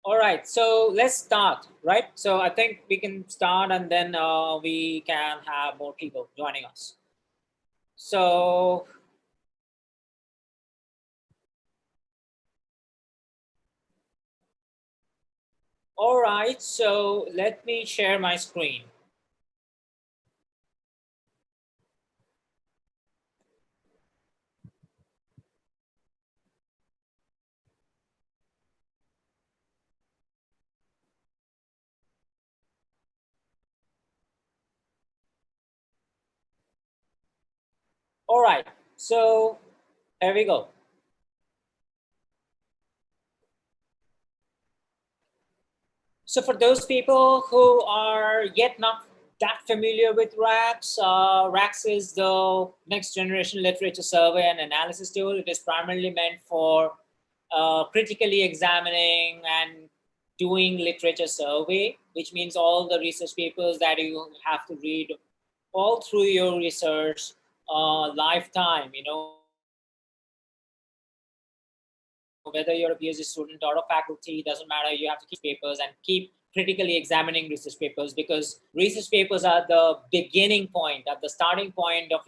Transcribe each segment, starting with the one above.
All right, so let's start, right? So I think we can start and then we can have more people joining us. So, all right, so let me share my screen. All right, so here we go. So for those people who are yet not that familiar with Rax, Rax is the next generation literature survey and analysis tool. It is primarily meant for critically examining and doing literature survey, which means all the research papers that you have to read all through your research lifetime, whether you're a PhD student or a faculty, doesn't matter. You have to keep papers and keep critically examining research papers, because research papers are the beginning point, at the starting point of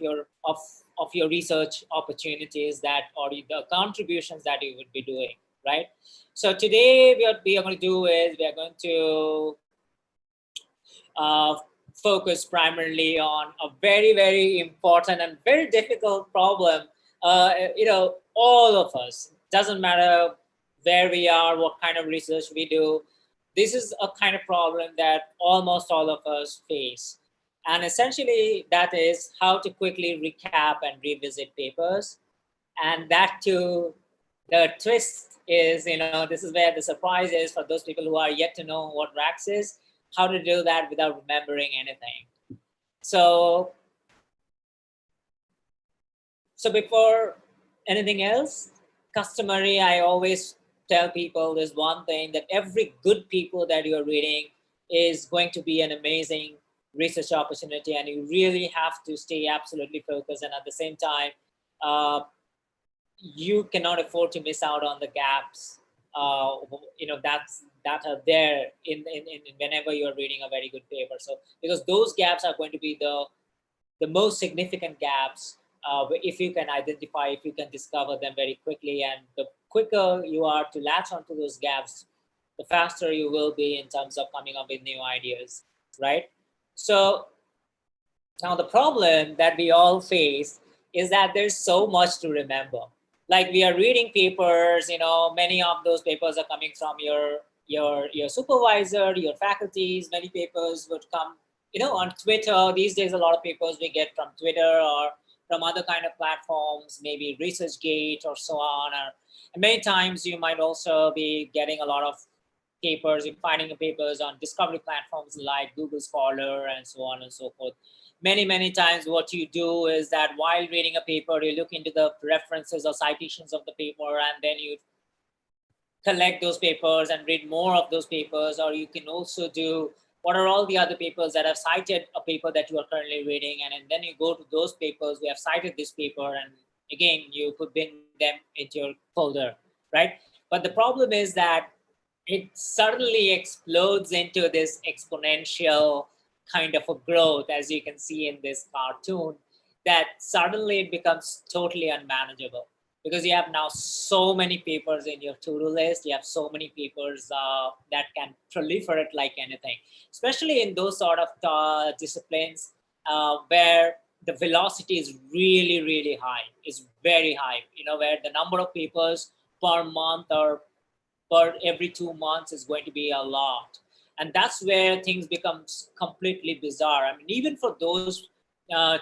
your research opportunities that, or the contributions that you would be doing, right? So today what we are going to do is we are going to uh, focus primarily on a very, very important and very difficult problem. All of us, doesn't matter where we are, what kind of research we do, this is a kind of problem that almost all of us face. And essentially, that is how to quickly recap and revisit papers. And that too, the twist is, this is where the surprise is for those people who are yet to know what Rax is, how to do that without remembering anything. So, so before anything else, customary, I always tell people there's one thing, that every good people that you're reading is going to be an amazing research opportunity, and you really have to stay absolutely focused. And at the same time, uh, you cannot afford to miss out on the gaps. That are there in whenever you're reading a very good paper. So because those gaps are going to be the most significant gaps, if you can identify, if you can discover them very quickly, and the quicker you are to latch onto those gaps, the faster you will be in terms of coming up with new ideas, right? So now the problem that we all face is that there's so much to remember. Like, we are reading papers, many of those papers are coming from your supervisor, your faculties. Many papers would come, on Twitter. These days, a lot of papers we get from Twitter or from other kind of platforms, maybe ResearchGate or so on. And many times you might also be getting a lot of papers, you're finding papers on discovery platforms like Google Scholar and so on and so forth. Many times what you do is that while reading a paper, you look into the references or citations of the paper, and then you collect those papers and read more of those papers. Or you can also do, what are all the other papers that have cited a paper that you are currently reading, and then you go to those papers, we have cited this paper, and again you could bring them into your folder, right? But the problem is that it suddenly explodes into this exponential kind of a growth, as you can see in this cartoon, that suddenly it becomes totally unmanageable, because you have now so many papers in your to-do list. You have so many papers that can proliferate like anything, especially in those sort of disciplines where the velocity is really, really high, is very high, where the number of papers per month or per every 2 months is going to be a lot. And that's where things becomes completely bizarre. I mean, even for those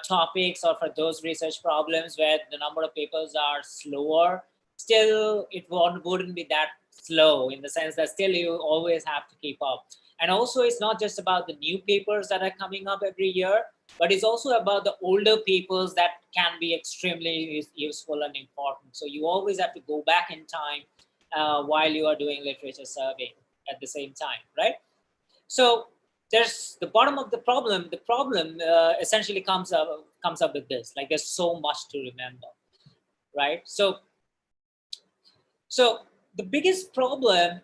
topics or for those research problems where the number of papers are slower, still it wouldn't be that slow, in the sense that still you always have to keep up. And also, it's not just about the new papers that are coming up every year, but it's also about the older papers that can be extremely useful and important. So you always have to go back in time while you are doing literature survey at the same time, right? So there's the bottom of the problem. The problem essentially comes up with this: like, there's so much to remember, right? So the biggest problem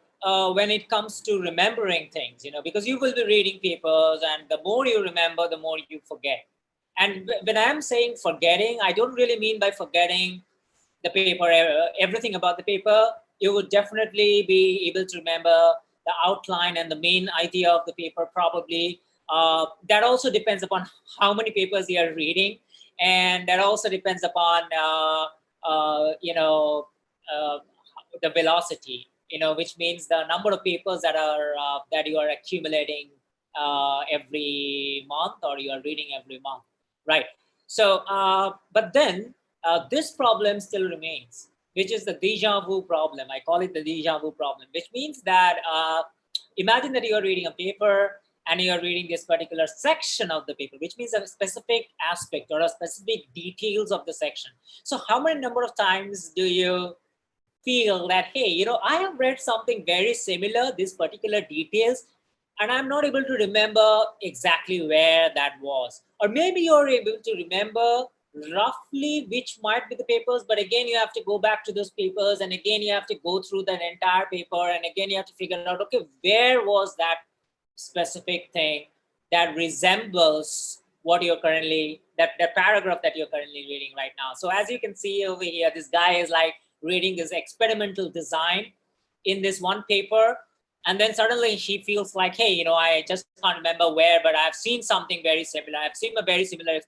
when it comes to remembering things, because you will be reading papers, and the more you remember, the more you forget. And when I'm saying forgetting, I don't really mean by forgetting the paper, everything about the paper. You would definitely be able to remember the outline and the main idea of the paper, probably. That also depends upon how many papers you are reading, and that also depends upon uh, the velocity, which means the number of papers that you are accumulating every month, or you are reading every month, right? So, but then this problem still remains, which is the deja vu problem. I call it the deja vu problem, which means that imagine that you are reading a paper, and you are reading this particular section of the paper, which means a specific aspect or a specific details of the section. So how many number of times do you feel that, hey, I have read something very similar, this particular details, and I'm not able to remember exactly where that was? Or maybe you're able to remember roughly which might be the papers, but again, you have to go back to those papers, and again, you have to go through that entire paper, and again, you have to figure out, okay, where was that specific thing that resembles what you're currently, that paragraph that you're currently reading right now. So as you can see over here, this guy is like reading this experimental design in this one paper, and then suddenly she feels like, hey, I just can't remember where, but I've seen something very similar. I've seen a very similar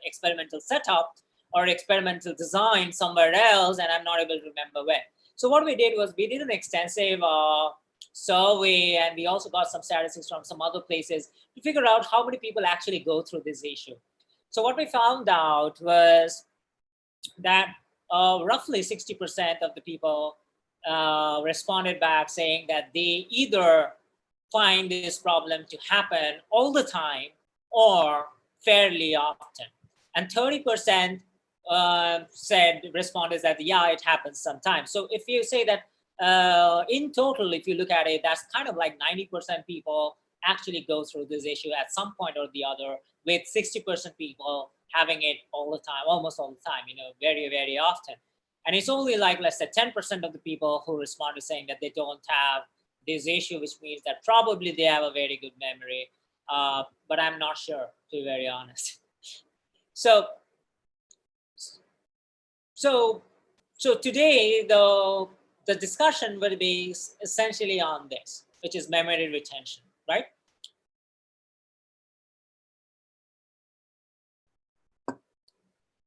experimental setup or experimental design somewhere else, and I'm not able to remember where. So what we did was we did an extensive survey, and we also got some statistics from some other places to figure out how many people actually go through this issue. So what we found out was that roughly 60% of the people responded back saying that they either find this problem to happen all the time or fairly often. And 30% said, responded that, yeah, it happens sometimes. So if you say that in total, if you look at it, that's kind of like 90% people actually go through this issue at some point or the other, with 60% people having it all the time, almost all the time, very, very often. And it's only like less than 10% of the people who respond to saying that they don't have this issue, which means that probably they have a very good memory. But I'm not sure, to be very honest. So today the discussion will be essentially on this, which is memory retention, right?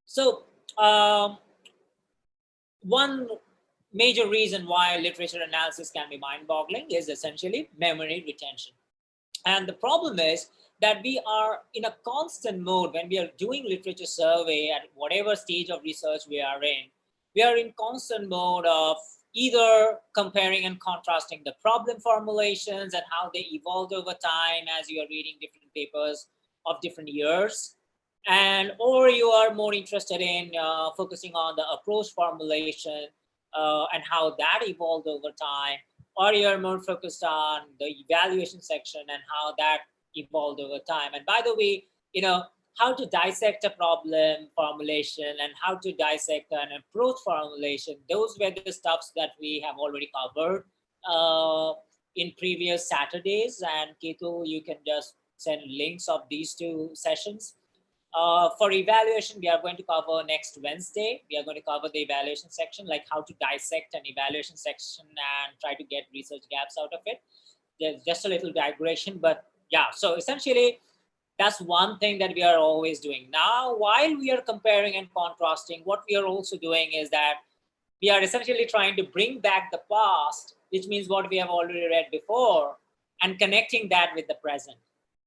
So one major reason why literature analysis can be mind-boggling is essentially memory retention. And the problem is that we are in a constant mode when we are doing literature survey at whatever stage of research we are in. We are in constant mode of either comparing and contrasting the problem formulations and how they evolved over time as you are reading different papers of different years, and or you are more interested in focusing on the approach formulation and how that evolved over time, or you're more focused on the evaluation section and how that evolved over time. And by the way, how to dissect a problem formulation and how to dissect an approach formulation, those were the stuffs that we have already covered in previous Saturdays. And Ketu, you can just send links of these two sessions. For evaluation, we are going to cover next Wednesday. We are going to cover the evaluation section, like how to dissect an evaluation section and try to get research gaps out of it. There's just a little digression, but yeah, so essentially, that's one thing that we are always doing. Now, while we are comparing and contrasting, what we are also doing is that we are essentially trying to bring back the past, which means what we have already read before, and connecting that with the present,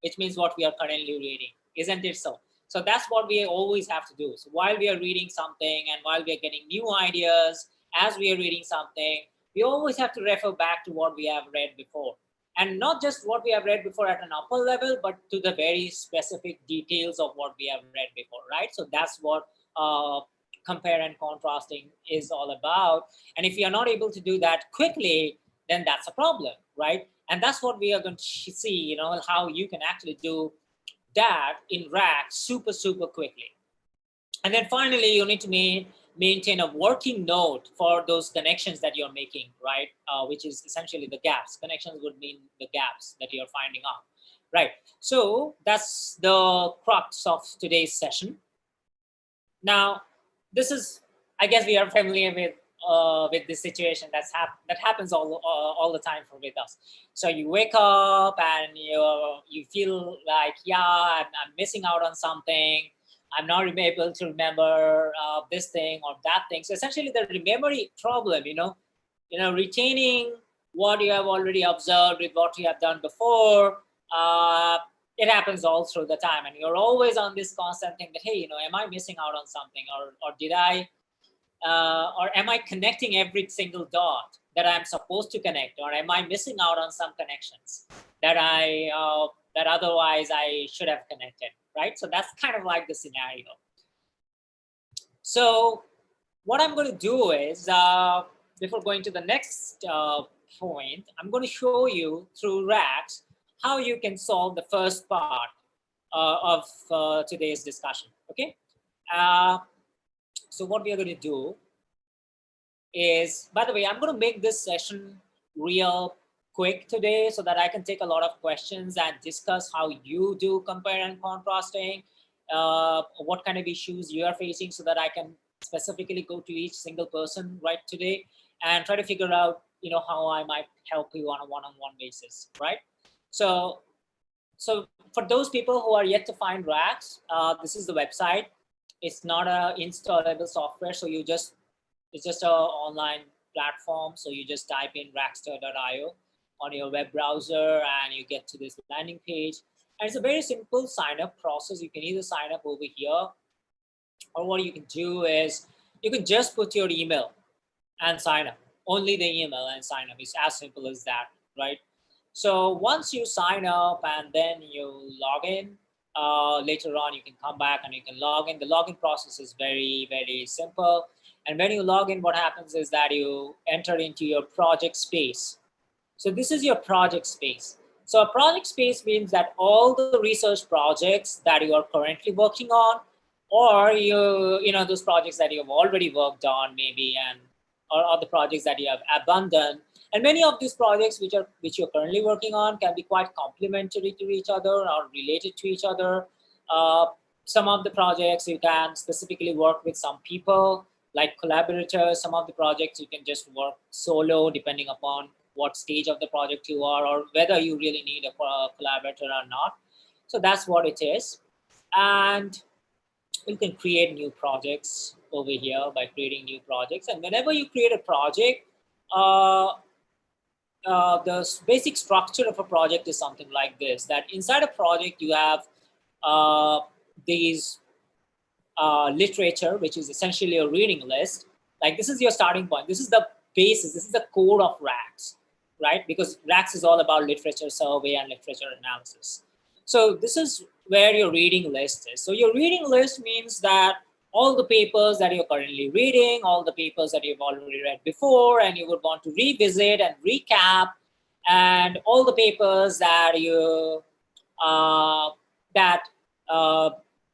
which means what we are currently reading. Isn't it so? So that's what we always have to do. So while we are reading something and while we are getting new ideas, as we are reading something, we always have to refer back to what we have read before. And not just what we have read before at an upper level, but to the very specific details of what we have read before, right? So that's what compare and contrasting is all about. And if you're not able to do that quickly, then that's a problem, right? And that's what we are going to see, how you can actually do that in Rax super quickly. And then finally, you need to maintain a working node for those connections that you're making, right? Which is essentially the gaps. Connections would mean the gaps that you're finding out, right? So that's the crux of today's session. Now, this is, I guess we are familiar with this situation that happens all the time with us. So you wake up and you feel like, yeah, I'm missing out on something. I'm not able to remember this thing or that thing. So essentially, the memory problem, retaining what you have already observed with what you have done before. It happens all through the time, and you're always on this constant thing that, hey, am I missing out on something, or did I, or am I connecting every single dot that I'm supposed to connect, or am I missing out on some connections that that otherwise I should have connected, right? So that's kind of like the scenario. So what I'm going to do is, before going to the next point, I'm going to show you through Rax how you can solve the first part of today's discussion. Okay. So what we are going to do is, by the way, I'm going to make this session real quick today so that I can take a lot of questions and discuss how you do compare and contrasting, what kind of issues you are facing, so that I can specifically go to each single person right today and try to figure out, how I might help you on a one-on-one basis, right? So for those people who are yet to find Rax, this is the website. It's not a installable software, so it's just an online platform. So you just type in Raxter.io on your web browser and you get to this landing page. And it's a very simple sign up process. You can either sign up over here, or what you can do is you can just put your email and sign up. Only the email and sign up. It's as simple as that, right? So once you sign up and then you log in, later on you can come back and you can log in. The login process is very, very simple. And when you log in, what happens is that you enter into your project space. So this is your project space. So a project space means that all the research projects that you are currently working on, or those projects that you have already worked on maybe, and or the projects that you have abandoned. And many of these projects which you're currently working on can be quite complementary to each other or related to each other. Some of the projects you can specifically work with some people like collaborators. Some of the projects you can just work solo, depending upon what stage of the project you are, or whether you really need a collaborator or not. So that's what it is. And you can create new projects over here by creating new projects. And whenever you create a project, the basic structure of a project is something like this, that inside a project you have these literature, which is essentially a reading list. Like, this is your starting point. This is the basis. This is the core of Rax, right? Because Rax is all about literature survey and literature analysis. So this is where your reading list is. So your reading list means that all the papers that you're currently reading, all the papers that you've already read before, and you would want to revisit and recap, and all the papers that you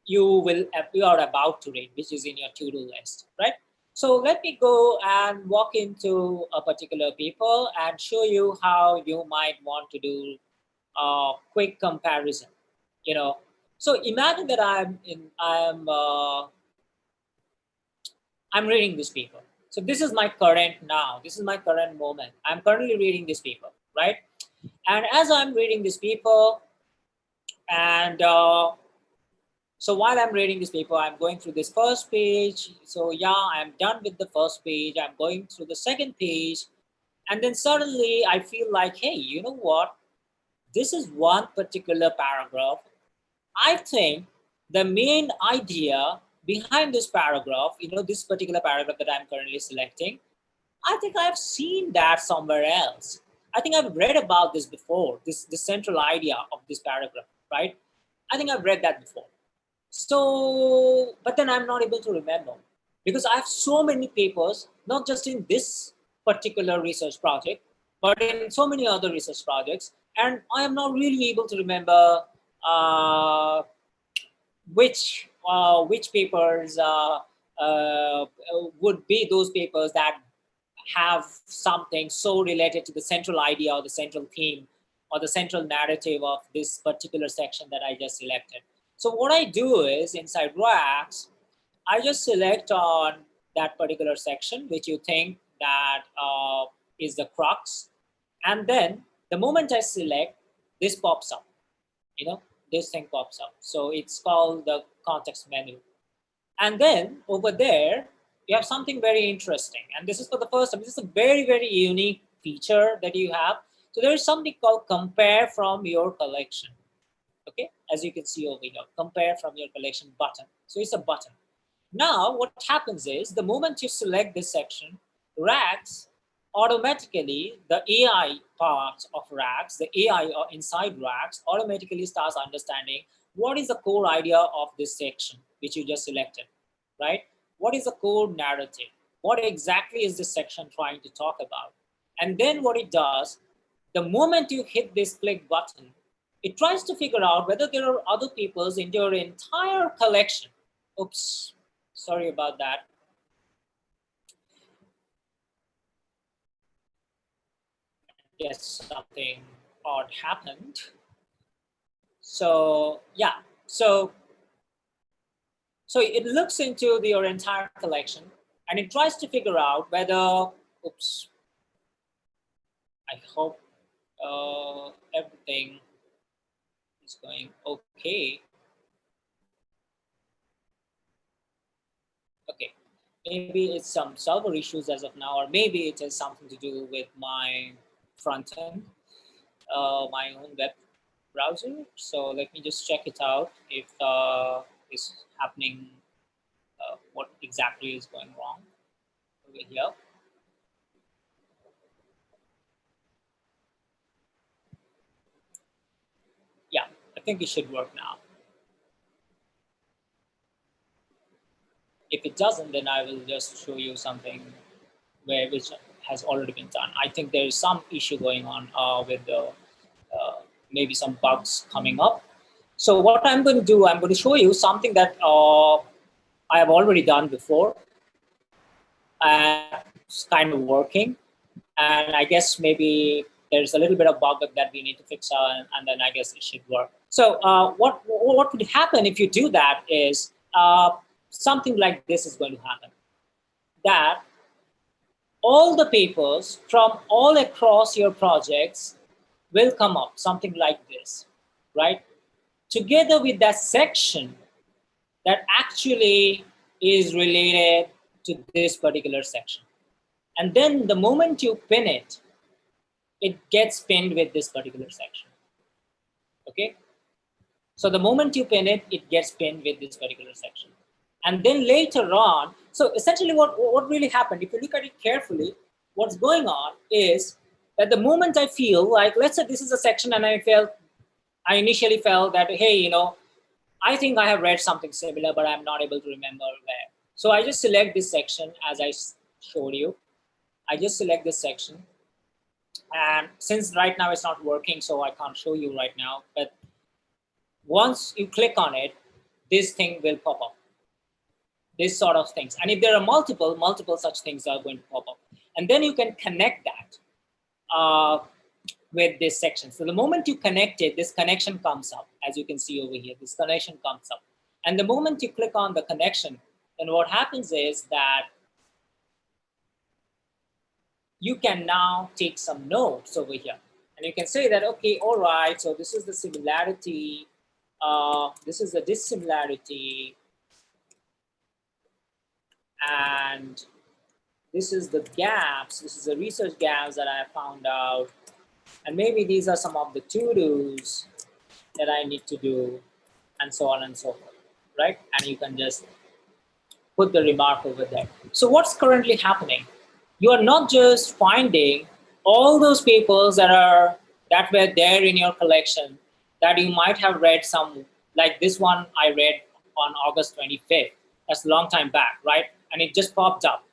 you are about to read, which is in your to-do list, right? So let me go and walk into a particular paper and show you how you might want to do a quick comparison. So imagine that I'm reading this paper. So this is my current now. This is my current moment. I'm currently reading this paper, right? And as I'm reading this paper, and so while I'm reading this paper, I'm going through this first page. So yeah, I'm done with the first page. I'm going through the second page. And then suddenly I feel like, hey, you know what? This is one particular paragraph. I think the main idea behind this paragraph, this particular paragraph that I'm currently selecting, I think I've seen that somewhere else. I think I've read about this before, the central idea of this paragraph, right? I think I've read that before. So, but then I'm not able to remember, because I have so many papers, not just in this particular research project, but in so many other research projects, and I am not really able to remember which papers would be those papers that have something so related to the central idea or the central theme or the central narrative of this particular section that I just selected. So what I do is inside Rax, I just select on that particular section, which you think that is the crux. And then the moment I select, this pops up, this thing pops up. So it's called the context menu. And then over there, you have something very interesting. And this is for the first time. This is a very, very unique feature that you have. So there is something called compare from your collection. Okay, as you can see over here, compare from your collection button. So it's a button. Now, what happens is the moment you select this section, Rax automatically, the AI part of Rax, the AI inside Rax automatically starts understanding what is the core idea of this section, which you just selected, right? What is the core narrative? What exactly is this section trying to talk about? And then what it does, the moment you hit this click button, it tries to figure out whether there are other people's in your entire collection. Oops, sorry about that. I guess something odd happened. So yeah, so it looks into your entire collection and it tries to figure out whether, oops, I hope everything is going okay. Okay, maybe it's some server issues as of now, or maybe it has something to do with my front end, my own web browser. So let me just check it out if it's happening, what exactly is going wrong over here. Yeah, I think it should work now. If it doesn't, then I will just show you something which has already been done. I think there is some issue going on with the maybe some bugs coming up. So what I'm going to do, I'm going to show you something that I have already done before, and it's kind of working. And I guess maybe there's a little bit of bug that we need to fix, and then I guess it should work. So what would happen if you do that is something like this is going to happen. That all the papers from all across your projects will come up, something like this, right? Together with that section that actually is related to this particular section. And then the moment you pin it, it gets pinned with this particular section. Okay? So the moment you pin it, it gets pinned with this particular section. And then later on, so essentially what really happened, if you look at it carefully, what's going on is that the moment I feel like, let's say this is a section and I initially felt that, hey, I think I have read something similar, but I'm not able to remember where. So I just select this section as I showed you. I just select this section. And since right now it's not working, so I can't show you right now, but once you click on it, this thing will pop up. This sort of things. And if there are multiple such things are going to pop up. And then you can connect that with this section. So the moment you connect it, this connection comes up. As you can see over here, this connection comes up. And the moment you click on the connection, then what happens is that you can now take some notes over here. And you can say that, okay, all right, so this is the similarity, this is the dissimilarity, and this is the gaps, this is the research gaps that I found out, and maybe these are some of the to-dos that I need to do, and so on and so forth, right? And you can just put the remark over there. So what's currently happening? You are not just finding all those papers that were there in your collection that you might have read some, like this one I read on August 25th. That's a long time back, right? And it just popped up,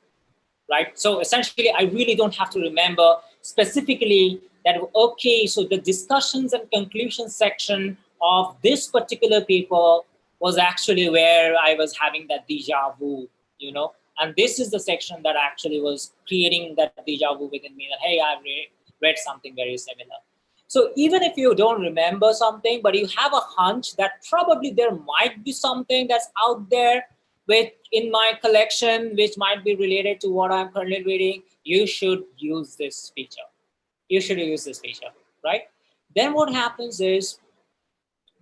right? So essentially, I really don't have to remember specifically that, okay, so the discussions and conclusions section of this particular paper was actually where I was having that déjà vu And this is the section that actually was creating that deja vu within me, that, hey, I've read something very similar. So even if you don't remember something, but you have a hunch that probably there might be something that's out there in my collection, which might be related to what I'm currently reading, you should use this feature. You should use this feature, right? Then what happens is,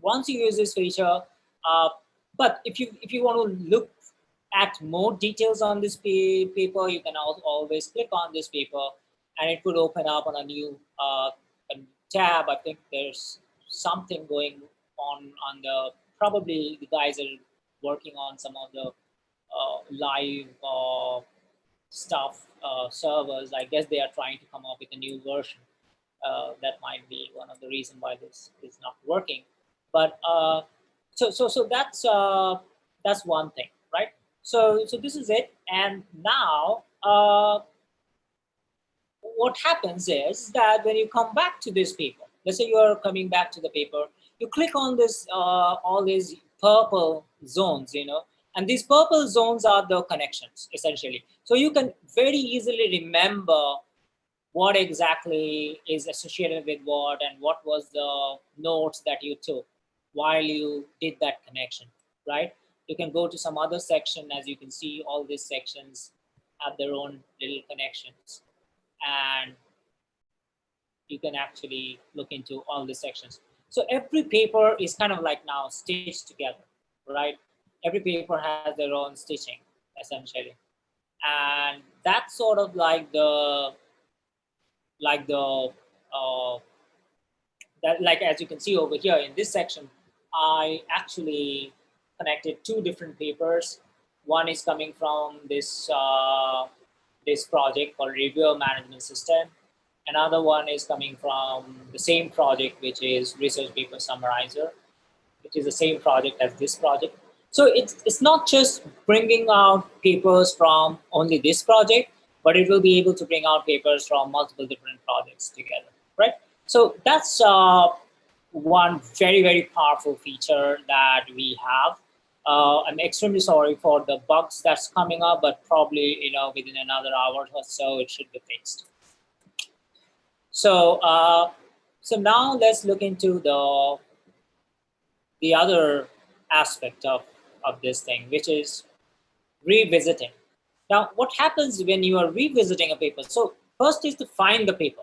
once you use this feature, uh, but if you want to look at more details on this paper, you can always click on this paper, and it would open up on a tab. I think there's something going on the, probably the guys are working on some of the live stuff servers. I guess they are trying to come up with a new version. That might be one of the reasons why this is not working. But so that's one thing, right? So this is it. And now what happens is that when you come back to this paper, let's say you're coming back to the paper, you click on this all these purple zones, and these purple zones are the connections essentially. So you can very easily remember what exactly is associated with what, and what was the notes that you took while you did that connection, right? You can go to some other section. As you can see, all these sections have their own little connections, and you can actually look into all the sections. So every paper is kind of like now stitched together, right? Every paper has their own stitching essentially, and that's sort of like the uh, that, like, as you can see over here in this section, I actually connected two different papers. One is coming from this project called Reviewer Management System. Another one is coming from the same project, which is Research Paper Summarizer, which is the same project as this project. So it's not just bringing out papers from only this project, but it will be able to bring out papers from multiple different projects together, right? So that's one very, very powerful feature that we have. I'm extremely sorry for the bugs that's coming up, but probably within another hour or so it should be fixed. So so now let's look into the other aspect of this thing, which is revisiting. Now, what happens when you are revisiting a paper? So first is to find the paper.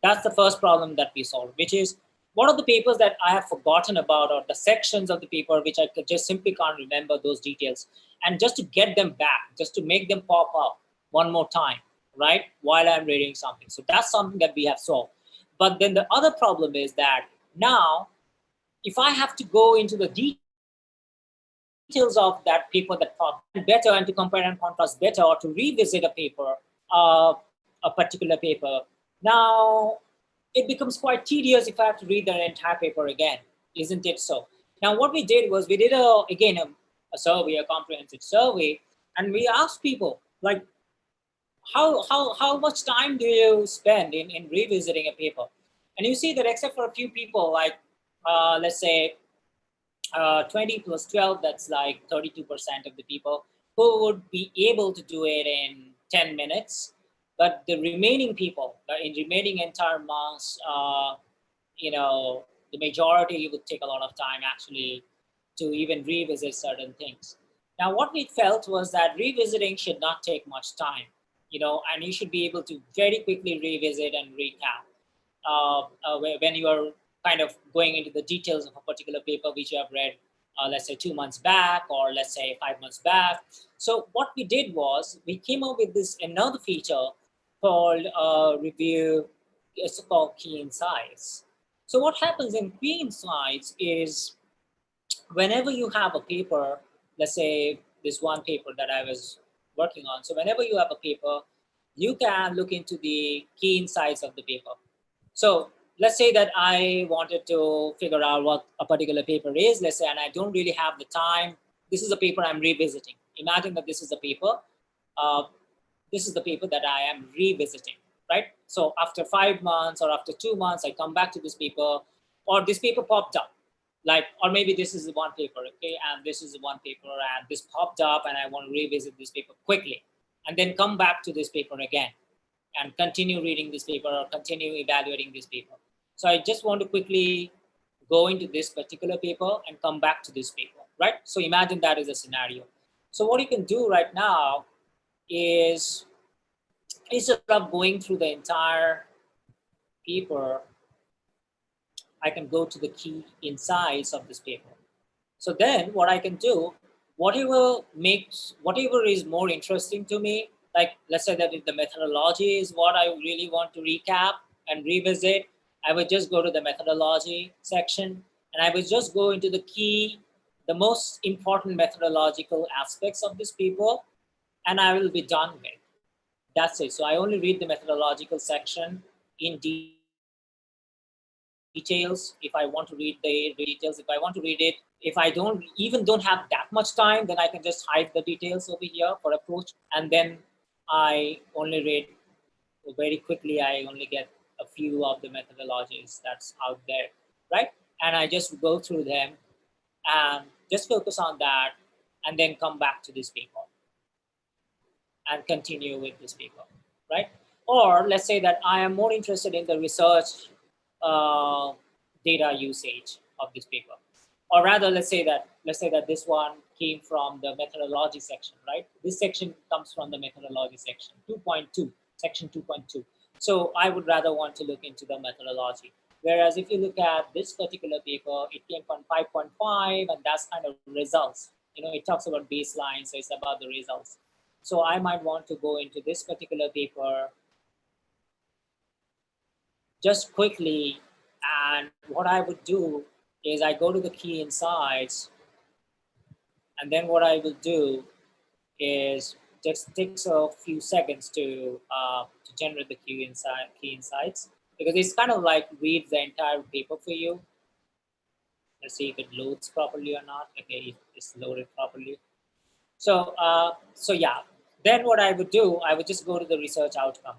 That's the first problem that we solve, which is, what are the papers that I have forgotten about, or the sections of the paper which I just simply can't remember those details, and just to get them back, just to make them pop up one more time, right, while I'm reading something. So that's something that we have solved. But then the other problem is that now, if I have to go into the details of that paper that better, and to compare and contrast better, or to revisit a paper, a particular paper, now it becomes quite tedious if I have to read the entire paper again, isn't it so? Now what we did was, we did a survey, a comprehensive survey, and we asked people, like, how much time do you spend in revisiting a paper? And you see that except for a few people, like let's say 20 plus 12, that's like 32% of the people who would be able to do it in 10 minutes. But the remaining people, in remaining entire months, the majority would take a lot of time actually to even revisit certain things. Now, what we felt was that revisiting should not take much time, and you should be able to very quickly revisit and recap when you are kind of going into the details of a particular paper which you have read, let's say 2 months back, or let's say 5 months back. So what we did was, we came up with this another feature called review. It's called Key Insights. So what happens in Key Insights is, whenever you have a paper, let's say this one paper that I was working on. So whenever you have a paper, you can look into the key insights of the paper. So let's say that I wanted to figure out what a particular paper is, let's say, and I don't really have the time. This is a paper I'm revisiting. Imagine that this is the paper. This is the paper that I am revisiting, right? So after 5 months or after 2 months, I come back to this paper, or this paper popped up. like, or maybe this is one paper, okay, and this is one paper, and this popped up, and I want to revisit this paper quickly, and then come back to this paper again, and continue reading this paper or continue evaluating this paper. So I just want to quickly go into this particular paper and come back to this paper, right? So imagine that is a scenario. So what you can do right now is, instead of going through the entire paper, I can go to the key insights of this paper. So then what I can do, whatever is more interesting to me, like let's say that if the methodology is what I really want to recap and revisit, I would just go to the methodology section, and I would just go into the most important methodological aspects of this paper, and I will be done with. That's it. So I only read the methodological section in details. If I want to read the details, if I want to read it, if I don't have that much time, then I can just hide the details over here for approach. And then I only read very quickly. I only get a few of the methodologies that's out there, right? And I just go through them and just focus on that, and then come back to this paper and continue with this paper, right? Or let's say that I am more interested in the research uh, data usage of this paper. Or rather, let's say that this one came from the methodology section, right? This section comes from the methodology section, 2.2, section 2.2. So I would rather want to look into the methodology. Whereas if you look at this particular paper, it came from 5.5, and that's kind of results. It talks about baseline, so it's about the results. So I might want to go into this particular paper just quickly. And what I would do is I go to the key insights, and then what I will do is just takes a few seconds to generate the key insights, because it's kind of like reads the entire paper for you. Let's see if it loads properly or not. Okay, it's loaded properly. So yeah, then what I would do, I would just go to the research outcome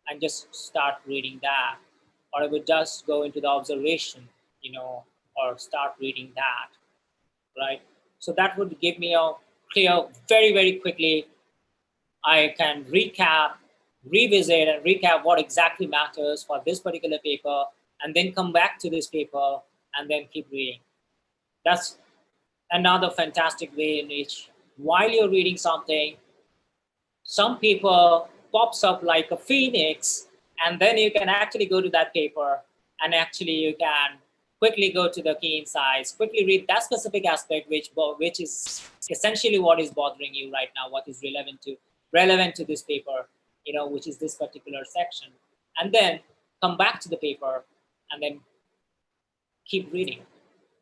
and just start reading that, or I would just go into the observation, or start reading that, right? So that would give me a clear, very, very quickly, I can revisit and recap what exactly matters for this particular paper, and then come back to this paper and then keep reading. That's another fantastic way in which, while you're reading something, some paper pops up like a phoenix, and then you can actually go to that paper, and actually you can quickly go to the key insights, quickly read that specific aspect, which is essentially what is bothering you right now, what is relevant to this paper, which is this particular section, and then come back to the paper and then keep reading.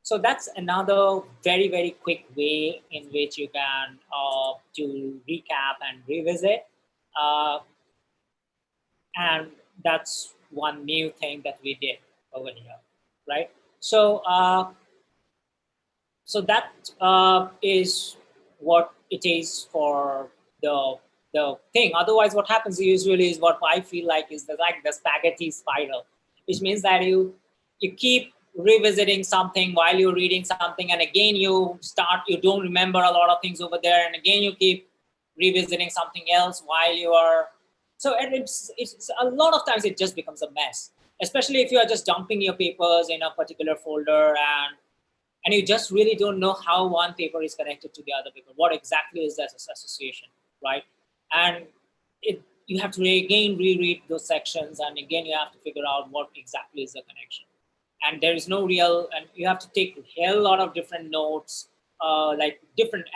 So that's another very, very quick way in which you can to recap and revisit. Uh, and that's one new thing that we did over here, right? So that is what it is for the the thing. Otherwise, what happens usually is what I feel like is like the spaghetti spiral, which means that you keep revisiting something while you're reading something, and again you don't remember a lot of things over there, and again you keep revisiting something else while you are. So and it's a lot of times it just becomes a mess, especially if you are just dumping your papers in a particular folder, and you just really don't know how one paper is connected to the other paper. What exactly is that association, right? And you have to again reread those sections, and again you have to figure out what exactly is the connection. And there is no real, and you have to take a hell lot of different notes, and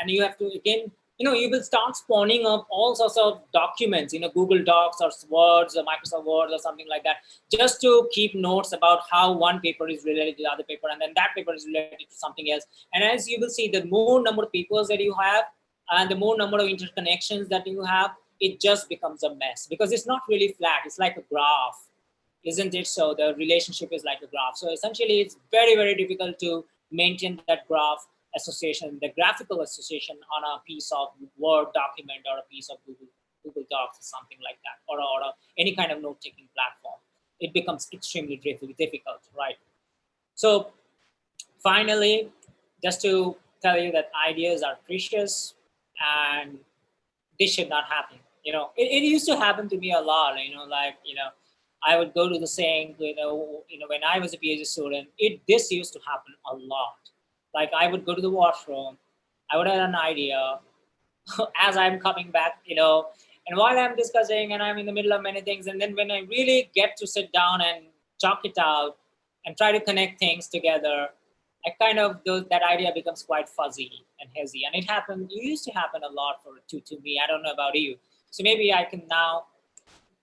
you have to again, you will start spawning up all sorts of documents, Google Docs or Words or Microsoft Word or something like that, just to keep notes about how one paper is related to the other paper, and then that paper is related to something else. And as you will see, the more number of papers that you have and the more number of interconnections that you have, it just becomes a mess, because it's not really flat. It's like a graph, isn't it? So the relationship is like a graph. So essentially, it's very, very difficult to maintain that graph association, the graphical association on a piece of Word document or a piece of Google Docs or something like that, or any kind of note-taking platform. It becomes extremely difficult, right? So Finally, just to tell you that ideas are precious and this should not happen. It used to happen to me a lot. I would go to the sink. When I was a PhD student, this used to happen a lot. Like I would go to the washroom, I would have an idea, as I'm coming back, and while I'm discussing and I'm in the middle of many things, and then when I really get to sit down and chalk it out and try to connect things together, I kind of that idea becomes quite fuzzy and hazy. And it used to happen a lot to me. I don't know about you. So maybe I can now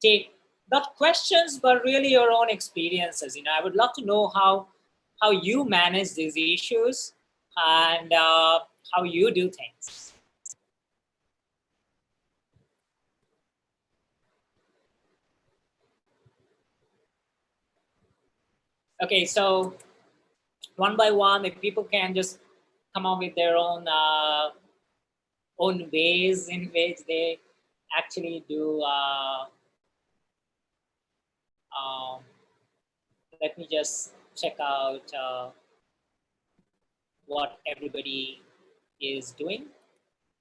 take not questions, but really your own experiences. I would love to know how you manage these issues and how you do things. Okay, so one by one, if people can just come up with their own ways in which they actually do. Um, Let me just check out what everybody is doing.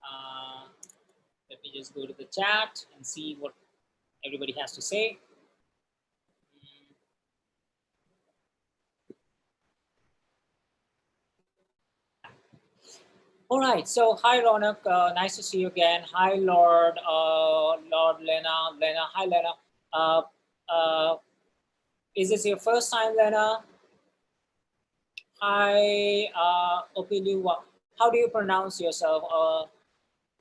Uh, Let me just go to the chat and see what everybody has to say. All right. So, hi, Ronak. Nice to see you again. Hi, Lord. Lord Lena. Lena. Hi, Lena. Uh, uh, is this your first time, Lena? Hi, Opiniwa. How do you pronounce yourself?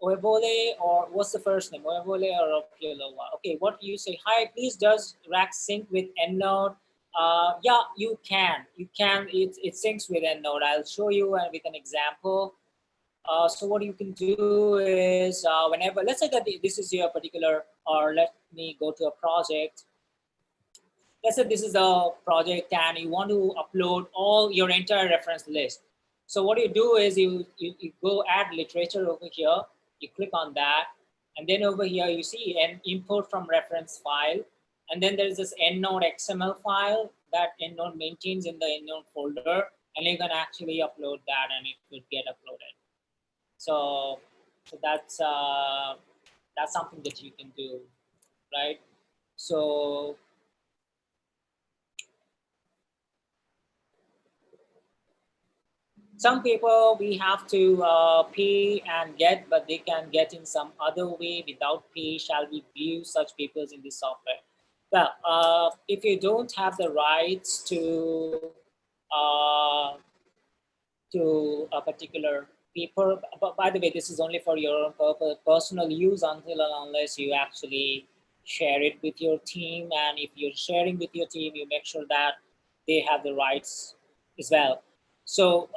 Oebole, or what's the first name? Oebole or Opiolowa? Okay, what you say? Hi, please does Rack sync with EndNote? Yeah, you can. You can. It syncs with EndNote. I'll show you with an example. So what you can do is whenever, let's say that this is your particular, or let me go to a project. Let's say this is a project and you want to upload all your entire reference list. So what you do is you go add literature over here, you click on that, and then over here you see an import from reference file, and then there's this EndNote XML file that EndNote maintains in the EndNote folder, and you can actually upload that and it could get uploaded. So that's something that you can do, right? So some people we have to pay and get, but they can get in some other way without pay. Shall we view such papers in this software? Well, if you don't have the rights uh, to a particular paper, but by the way, this is only for your own purpose, personal use until and unless you actually share it with your team. And if you're sharing with your team, you make sure that they have the rights as well. So,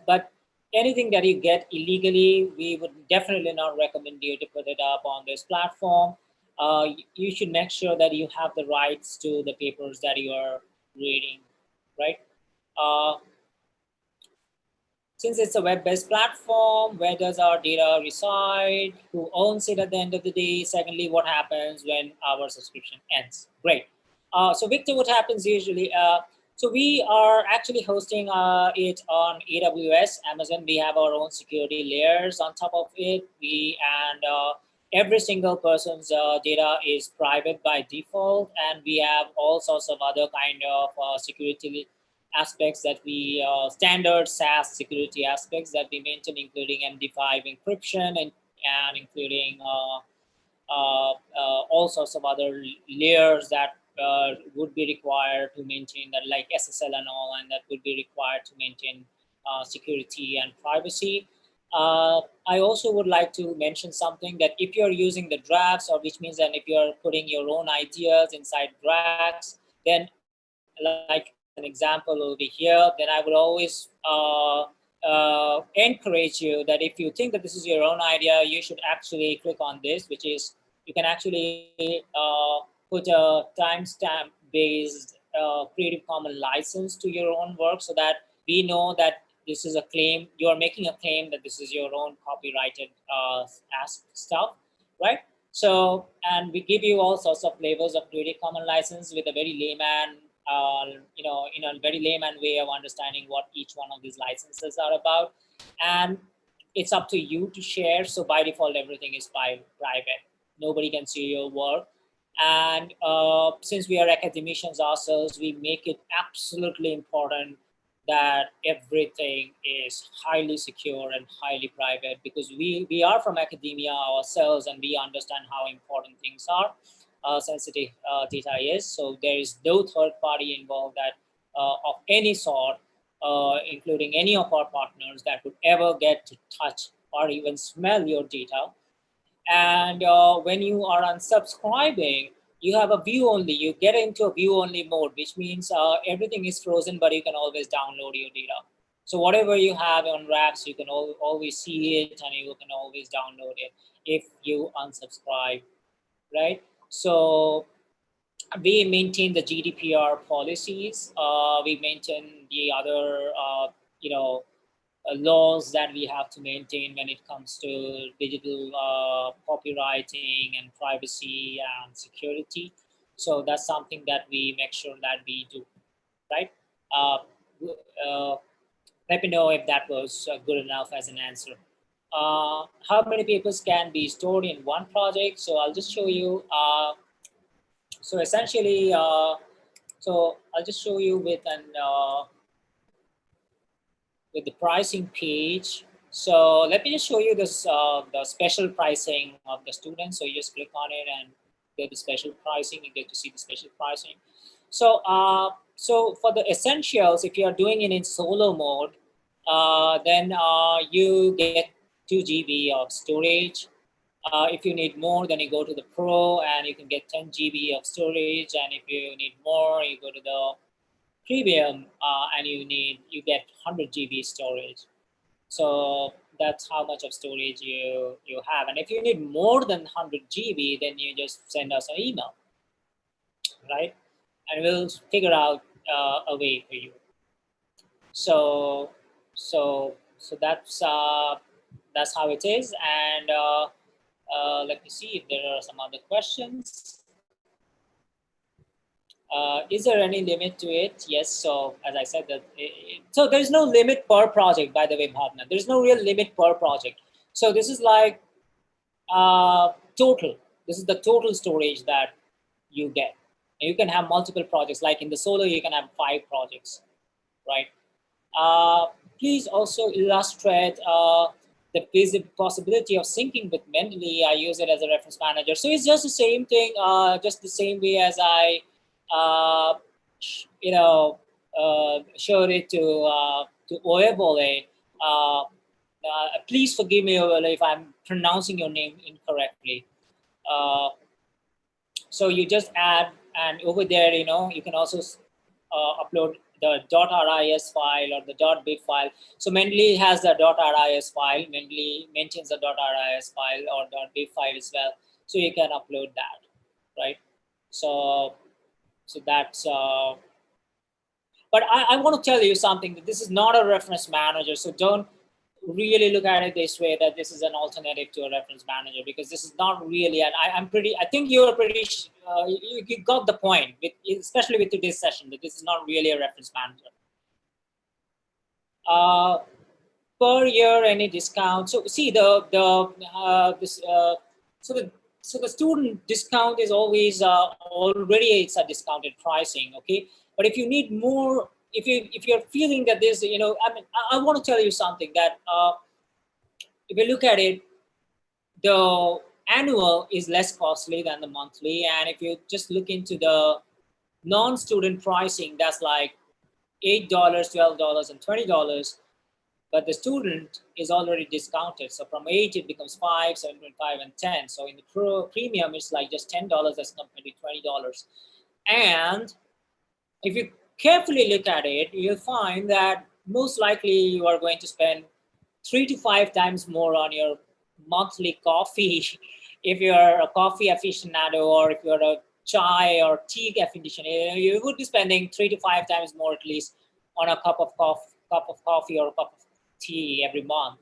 but anything that you get illegally, we would definitely not recommend you to put it up on this platform. You should make sure that you have the rights to the papers that you are reading, right? Uh, since it's a web-based platform, where does our data reside? Who owns it at the end of the day? Secondly, what happens when our subscription ends? Great. So Victor, what happens usually? So we are actually hosting it on AWS, Amazon. We have our own security layers on top of it. Every single person's data is private by default, and we have all sorts of other kind of security aspects that we standard SaaS security aspects that we maintain, including MD5 encryption and including all sorts of other layers that would be required to maintain that, like SSL and all, and that would be required to maintain security and privacy. I also would like to mention something that if you're using the drafts, or which means that if you're putting your own ideas inside drafts, then like as an example over here, then I would always encourage you that if you think that this is your own idea, you should actually click on this, which is you can actually put a timestamp based Creative Commons license to your own work, so that we know that this is a claim, you are making a claim that this is your own copyrighted stuff, right? So, and we give you all sorts of flavors of Creative Commons license with a very layman in a very layman way of understanding what each one of these licenses are about. And it's up to you to share. So by default, everything is private. Nobody can see your work. And since we are academicians ourselves, we make it absolutely important that everything is highly secure and highly private, because we are from academia ourselves and we understand how important things are, sensitive data is. So there is no third party involved that of any sort, including any of our partners, that would ever get to touch or even smell your data. And when you are unsubscribing, you have a view only. You get into a view only mode, which means everything is frozen, but you can always download your data. So whatever you have on Rax, you can always see it, and you can always download it if you unsubscribe, right? So we maintain the GDPR policies. We maintain the other, laws that we have to maintain when it comes to digital copywriting and privacy and security. So that's something that we make sure that we do, right? Uh, uh, Let me know if that was good enough as an answer. How many papers can be stored in one project? So I'll just show you. So essentially, so I'll just show you with the pricing page. So let me just show you this the special pricing of the student. So you just click on it and get the special pricing. You get to see the special pricing. So for the essentials, if you are doing it in solo mode, then you get 2 GB of storage. If you need more, then you go to the Pro and you can get 10 GB of storage. And if you need more, you go to the Premium and you get 100 GB storage. So that's how much of storage you have. And if you need more than 100 GB, then you just send us an email, right? And we'll figure out a way for you. So that's how it is. And let me see if there are some other questions. Is there any limit to it? Yes. So as I said, so there's no limit per project, by the way, Bhavna. There's no real limit per project. So this is like total. This is the total storage that you get. And you can have multiple projects. Like in the solo, you can have 5 projects, right? Please also illustrate the possibility of syncing with Mendeley. I use it as a reference manager. So it's just the same thing, just the same way as I, showed it to Oyebole. Please forgive me, Oyebole, if I'm pronouncing your name incorrectly. So you just add, and over there, you can also upload the .ris file or the .bib file. So Mendeley has the .ris file. Mendeley maintains the .ris file or .bib file as well. So you can upload that, right? So that's. But I want to tell you something, that this is not a reference manager. So don't really look at it this way, that this is an alternative to a reference manager, because this is not really. And I think you're pretty. You got the point, especially with today's session, that this is not really a reference manager. Per year, any discount? So see so the student discount is always already, it's a discounted pricing, okay? But if you need more, if you're feeling that there's, I want to tell you something, that if you look at it, the annual is less costly than the monthly. And if you just look into the non-student pricing, that's like $8, $12, and $20. But the student is already discounted. So from 8, it becomes 5, 7.5, and 10. So in the premium, it's like just $10 as compared to $20. And if you carefully look at it, you'll find that most likely you are going to spend 3 to 5 times more on your monthly coffee if you're a coffee aficionado, or if you're a chai or tea aficionado. You would be spending 3 to 5 times more at least on a cup of coffee or a cup of tea every month,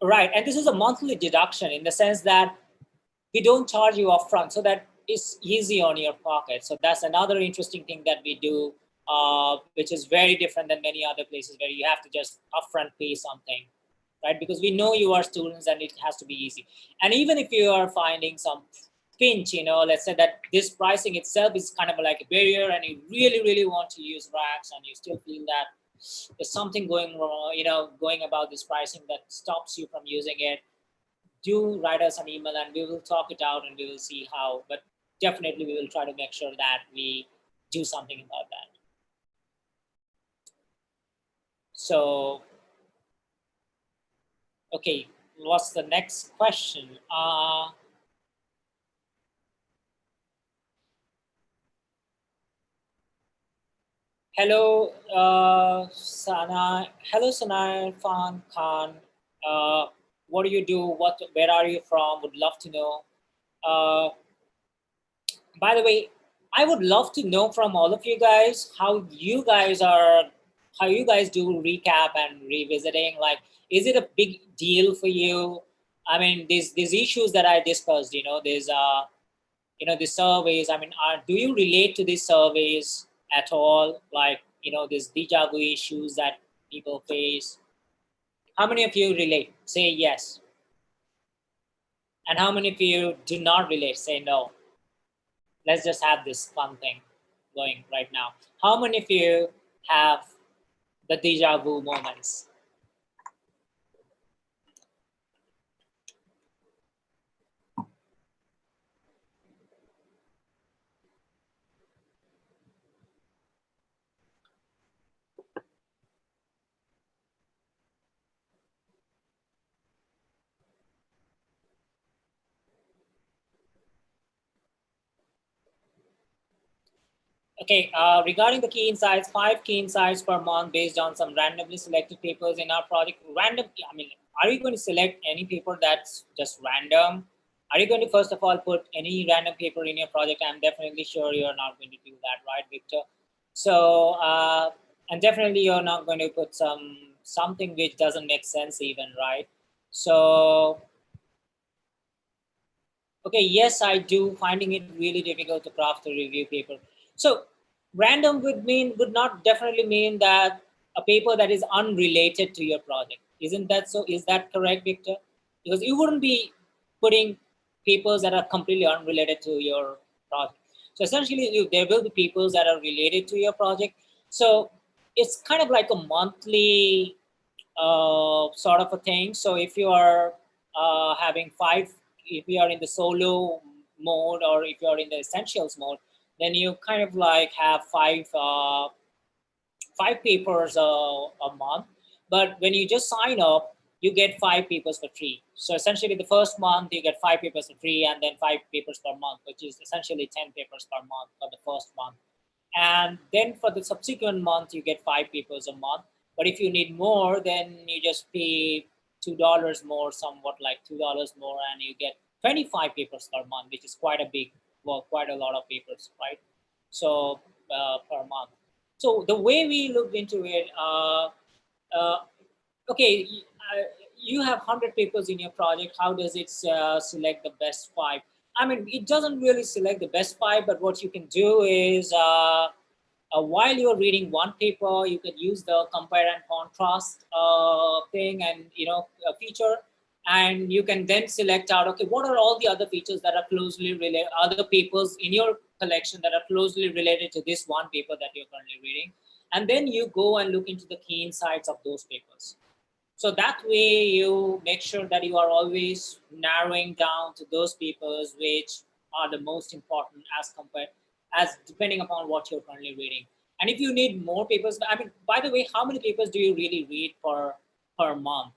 right? And this is a monthly deduction, in the sense that we don't charge you upfront, so that is easy on your pocket. So that's another interesting thing that we do, which is very different than many other places where you have to just upfront pay something, right? Because we know you are students and it has to be easy. And even if you are finding some pinch, let's say that this pricing itself is kind of like a barrier and you really, really want to use Rax and you still feel that there's something going wrong, going about this pricing that stops you from using it, do write us an email and we will talk it out and we will see how. But definitely we will try to make sure that we do something about that. So, okay, what's the next question? Hello, Sana. Hello, Sana Fan Khan. What do you do? Where are you from? Would love to know. Uh, by the way, I would love to know from all of you guys how you guys do recap and revisiting. Like, is it a big deal for you? I mean, these issues that I discussed, these surveys. I mean, do you relate to these surveys at all? Like, these deja vu issues that people face. How many of you relate? Say yes. And how many of you do not relate? Say no. Let's just have this fun thing going right now. How many of you have the deja vu moments? Okay, regarding the key insights, 5 key insights per month based on some randomly selected papers in our project. Random, I mean, are you going to select any paper that's just random? Are you going to first of all put any random paper in your project? I'm definitely sure you're not going to do that, right, Victor? So, and definitely you're not going to put something which doesn't make sense even, right? So, okay, yes, I do. Finding it really difficult to craft a review paper. So random would not definitely mean that a paper that is unrelated to your project. Isn't that so? Is that correct, Victor? Because you wouldn't be putting papers that are completely unrelated to your project. So essentially, there will be papers that are related to your project. So it's kind of like a monthly sort of a thing. So if you are having 5, if you are in the solo mode or if you are in the essentials mode, then you kind of like have 5 papers a month. But when you just sign up, you get 5 papers for free. So essentially, the first month you get 5 papers for free, and then 5 papers per month, which is essentially 10 papers per month for the first month. And then for the subsequent month, you get 5 papers a month. But if you need more, then you just pay $2 more, somewhat like $2 more, and you get 25 papers per month, which is quite a big, well, quite a lot of papers, right? So per month. So the way we looked into it, uh, okay, you have 100 papers in your project. How does it select the best 5? I mean, it doesn't really select the best 5, but what you can do is while you're reading one paper, you can use the compare and contrast thing and feature, and you can then select out, okay, what are all the other features that are closely related, other papers in your collection that are closely related to this one paper that you're currently reading, and then you go and look into the key insights of those papers. So that way you make sure that you are always narrowing down to those papers which are the most important as compared, as depending upon what you're currently reading. And if you need more papers, I mean, by the way, how many papers do you really read per month?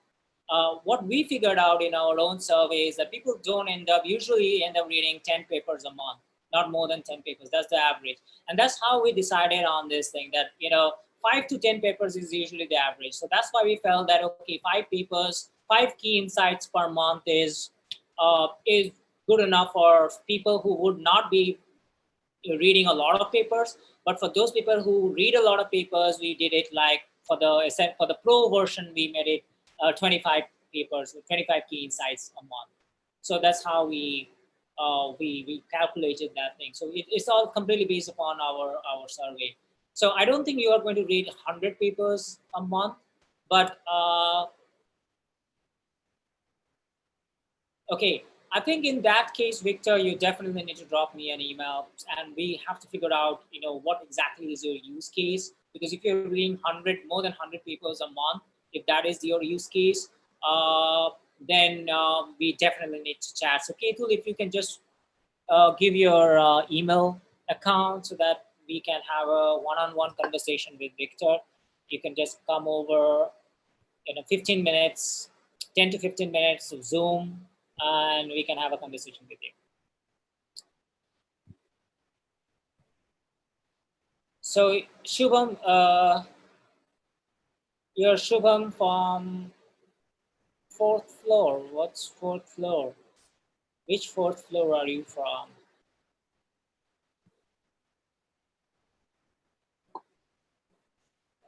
What we figured out in our own survey is that people don't usually end up reading 10 papers a month, not more than 10 papers. That's the average. And that's how we decided on this thing that, 5 to 10 papers is usually the average. So that's why we felt that, okay, 5 papers, 5 key insights per month is good enough for people who would not be reading a lot of papers. But for those people who read a lot of papers, we did it like for the pro version, we made it 25 papers, 25 key insights a month. So that's how we we calculated that thing. So it's all completely based upon our survey. So I don't think you are going to read 100 papers a month, but okay, I think in that case, Victor, you definitely need to drop me an email, and we have to figure out, what exactly is your use case. Because if you're reading more than 100 papers a month, if that is your use case, then we definitely need to chat. So, Ketul, if you can just give your email account so that we can have a one-on-one conversation with Victor. You can just come over 15 minutes, 10 to 15 minutes of Zoom, and we can have a conversation with you. So Shubham, you're Shubham from fourth floor. What's fourth floor? Which fourth floor are you from?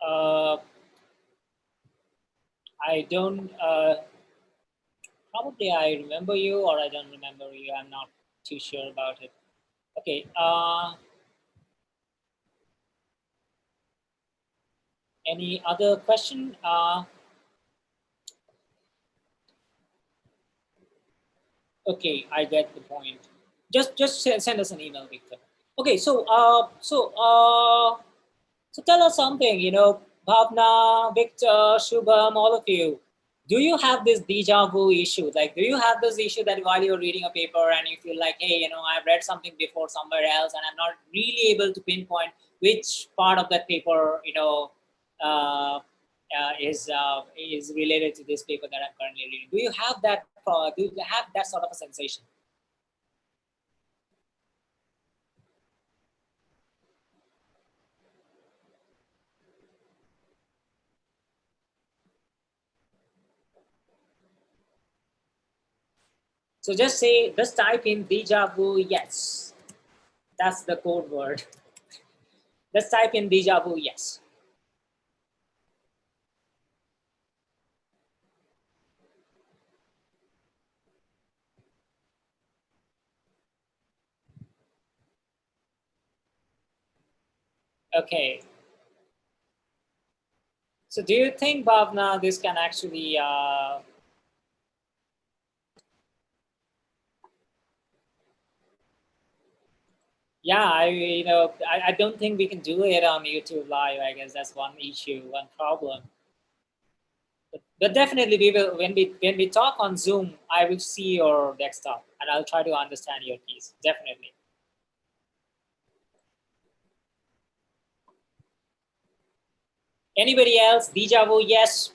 Uh, I don't. Probably I remember you, or I don't remember you. I'm not too sure about it. Okay. Any other question? Okay, I get the point. Just send us an email, Victor. Okay, so tell us something. Bhavna, Victor, Shubham, all of you. Do you have this deja vu issue? Like, do you have this issue that while you're reading a paper and you feel like, hey, I've read something before somewhere else, and I'm not really able to pinpoint which part of that paper, is related to this paper that I'm currently reading? Do you have that? Do you have that sort of a sensation? So just type in deja vu. Yes, that's the code word. Let's type in deja vu. Yes. Okay. So do you think, Bhavna, this can actually, yeah, I don't think we can do it on YouTube Live. I guess that's one issue, one problem. But definitely we will, when we talk on Zoom, I will see your desktop and I'll try to understand your keys. Definitely. Anybody else? Deja vu, yes.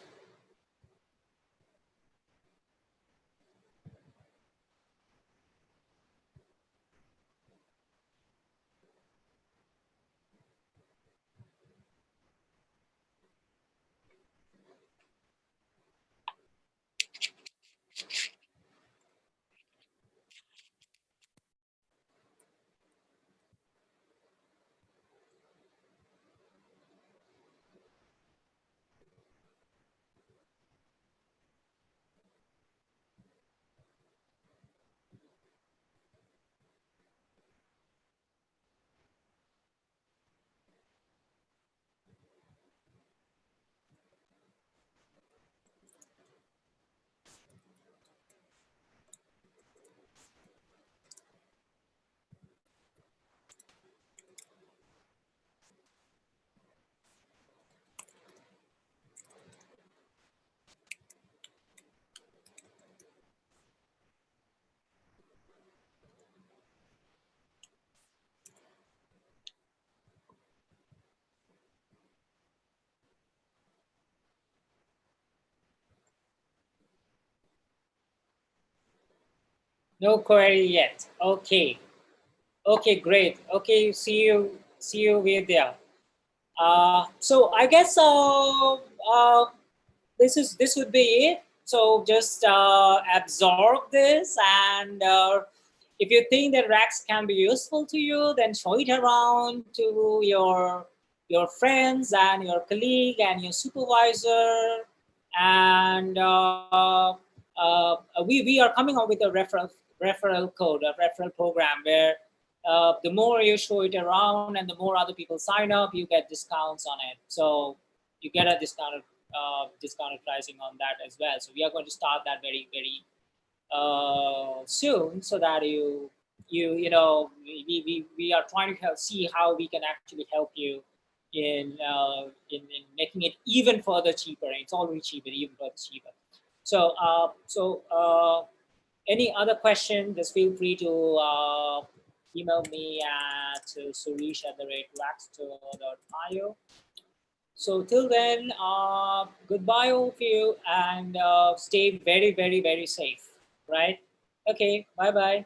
No query yet. Okay. Okay, great. Okay, see you Vidya. So I guess this would be it. So just absorb this, and if you think that Rax can be useful to you, then show it around to your friends and your colleague and your supervisor. And we are coming up with a referral. referral code, a referral program where the more you show it around and the more other people sign up, you get discounts on it. So you get a discounted pricing on that as well. So we are going to start that very soon, so that we are trying to see how we can actually help you in making it even further cheaper. It's already cheaper, even further cheaper. So any other question, just feel free to email me at suresh@raxter.io. So till then, goodbye all of you, and stay very, very, very safe, right? Okay, bye-bye.